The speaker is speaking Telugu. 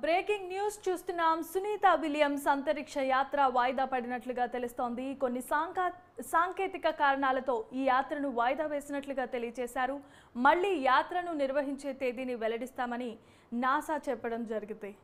బ్రేకింగ్ న్యూస్ చూస్తున్నాం. సునీత విలియమ్స్ అంతరిక్ష యాత్ర వాయిదా పడినట్లుగా తెలుస్తోంది. కొన్ని సాంకేతిక కారణాలతో ఈ యాత్రను వాయిదా వేసినట్లుగా తెలియజేశారు. మళ్ళీ యాత్రను నిర్వహించే తేదీని వెల్లడిస్తామని నాసా చెప్పడం జరిగింది.